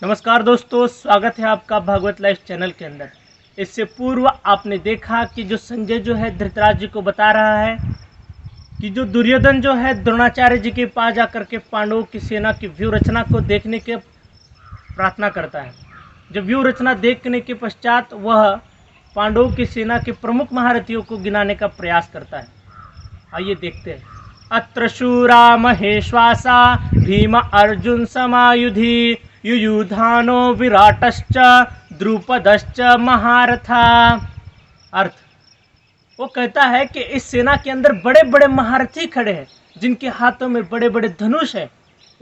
नमस्कार दोस्तों, स्वागत है आपका भागवत लाइफ चैनल के अंदर। इससे पूर्व आपने देखा कि जो संजय जो है धृतराज जी को बता रहा है कि जो दुर्योधन जो है द्रोणाचार्य जी के पास जाकर के पांडवों की सेना की व्यूह रचना को देखने के प्रार्थना करता है। जब व्यूह रचना देखने के पश्चात वह पांडवों की सेना के प्रमुख महारथियों को गिनाने का प्रयास करता है। आइए देखते हैं। अत्र शूरा महेश्वासा भीम अर्जुन समायुधि युयुधानो विराटश्च द्रुपदश्च महारथा। अर्थ, वो कहता है कि इस सेना के अंदर बड़े बड़े महारथी खड़े हैं, जिनके हाथों में बड़े बड़े धनुष है,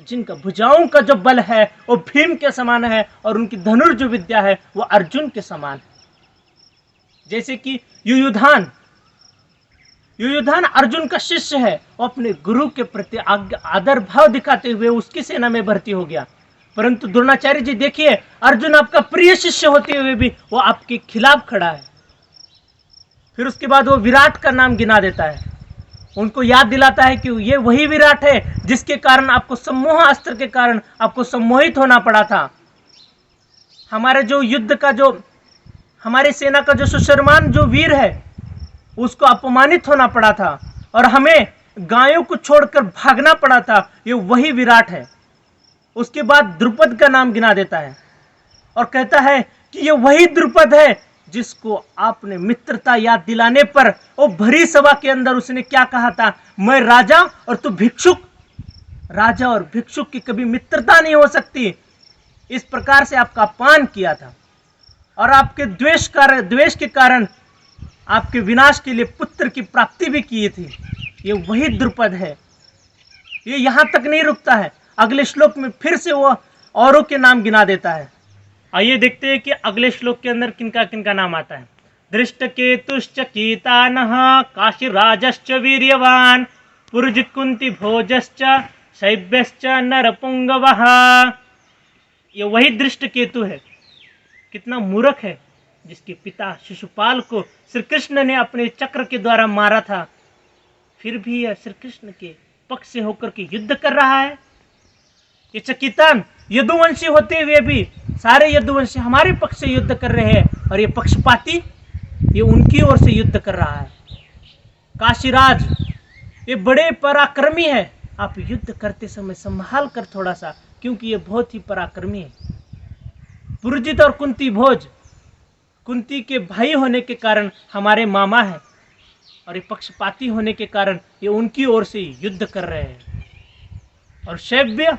जिनका भुजाओं का जो बल है वो भीम के समान है और उनकी धनुष जो विद्या है वो अर्जुन के समान है। जैसे कि युयुधान अर्जुन का शिष्य है, वो अपने गुरु के प्रति आदर भाव दिखाते हुए उसकी सेना में भर्ती हो गया। परंतु द्रोणाचार्य जी देखिए, अर्जुन आपका प्रिय शिष्य होते हुए भी वो आपके खिलाफ खड़ा है। फिर उसके बाद वो विराट का नाम गिना देता है, उनको याद दिलाता है कि ये वही विराट है जिसके कारण आपको सम्मोह अस्त्र के कारण आपको सम्मोहित होना पड़ा था। हमारे जो युद्ध का जो हमारी सेना का जो सुशर्मान जो वीर है उसको अपमानित होना पड़ा था और हमें गायों को छोड़कर भागना पड़ा था, ये वही विराट है। उसके बाद द्रुपद का नाम गिना देता है और कहता है कि ये वही द्रुपद है जिसको आपने मित्रता याद दिलाने पर वो भरी सभा के अंदर उसने क्या कहा था, मैं राजा और तू भिक्षुक। राजा और भिक्षुक की कभी मित्रता नहीं हो सकती। इस प्रकार से आपका अपमान किया था और आपके द्वेष के कारण आपके विनाश के लिए पुत्र की प्राप्ति भी की थी। ये वही द्रुपद है। ये यहां तक नहीं रुकता है, अगले श्लोक में फिर से वो औरों के नाम गिना देता है। आइए देखते हैं कि अगले श्लोक के अंदर किनका किनका नाम आता है। दृष्टकेतुश्च कीतानः काशीराजश्च वीर्यवान पुरुजित्कुंती भोजश्च शैब्यश्च नरपुंगवः। ये वही दृष्टकेतु है। कितना मूर्ख है, जिसके पिता शिशुपाल को श्री कृष्ण ने अपने चक्र के द्वारा मारा था, फिर भी यह श्री कृष्ण के पक्ष से होकर के युद्ध कर रहा है। ये चकितान यदुवंशी होते हुए भी सारे यदुवंशी हमारे पक्ष से युद्ध कर रहे हैं और ये पक्षपाती ये उनकी ओर से युद्ध कर रहा है। काशीराज ये बड़े पराक्रमी है, आप युद्ध करते समय संभाल कर थोड़ा सा, क्योंकि ये बहुत ही पराक्रमी है। पुरुजित और कुंती भोज, कुंती के भाई होने के कारण हमारे मामा है और ये पक्षपाती होने के कारण ये उनकी ओर से युद्ध कर रहे हैं। और शैब्य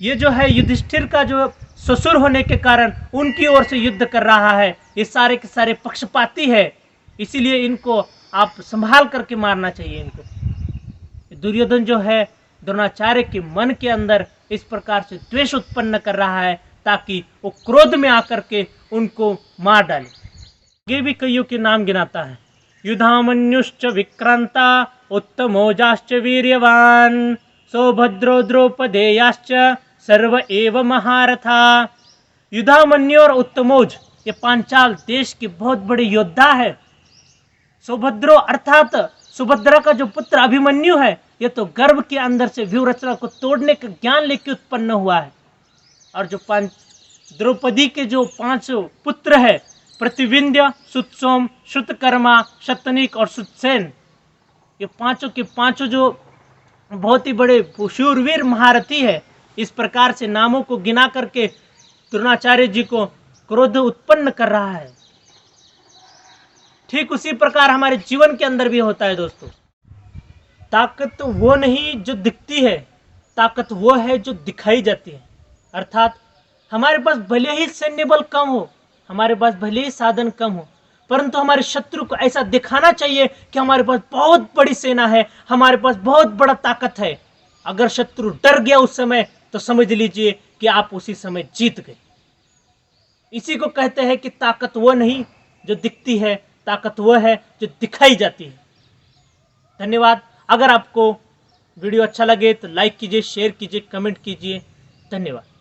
ये जो है युधिष्ठिर का जो ससुर होने के कारण उनकी ओर से युद्ध कर रहा है। ये सारे के सारे पक्षपाती है, इसीलिए इनको आप संभाल करके मारना चाहिए। इनको दुर्योधन जो है द्रोणाचार्य के मन के अंदर इस प्रकार से द्वेष उत्पन्न कर रहा है ताकि वो क्रोध में आकर के उनको मार डाले। ये भी कईयों के नाम गिनाता है। युधामन्युश्च विक्रांता उत्तमोजाश्च वीर्यवान सौभद्रो द्रौपदेयाश्च सर्व एव महारथा। युधामन्यु और उत्तमोज ये पांचाल देश के बहुत बड़े योद्धा है। सौभद्रो अर्थात सुभद्रा का जो पुत्र अभिमन्यु है, ये तो गर्भ के अंदर से व्यूह रचना को तोड़ने का ज्ञान लेके उत्पन्न हुआ है। और जो द्रौपदी के जो 5 पुत्र है, प्रतिविंध्य, सुतसोम, श्रुतकर्मा, शतनिक और सुतसेन, ये पांचों के पांचों जो बहुत ही बड़े शूरवीर महारथी है। इस प्रकार से नामों को गिना करके द्रोणाचार्य जी को क्रोध उत्पन्न कर रहा है। ठीक उसी प्रकार हमारे जीवन के अंदर भी होता है दोस्तों। ताकत वो नहीं जो दिखती है, ताकत वो है जो दिखाई जाती है। अर्थात हमारे पास भले ही सैन्य बल कम हो, हमारे पास भले ही साधन कम हो, परंतु हमारे शत्रु को ऐसा दिखाना चाहिए कि हमारे पास बहुत बड़ी सेना है, हमारे पास बहुत बड़ा ताकत है। अगर शत्रु डर गया उस समय तो समझ लीजिए कि आप उसी समय जीत गए। इसी को कहते हैं कि ताकत वो नहीं जो दिखती है, ताकत वो है जो दिखाई जाती है। धन्यवाद। अगर आपको वीडियो अच्छा लगे तो लाइक कीजिए, शेयर कीजिए, कमेंट कीजिए। धन्यवाद।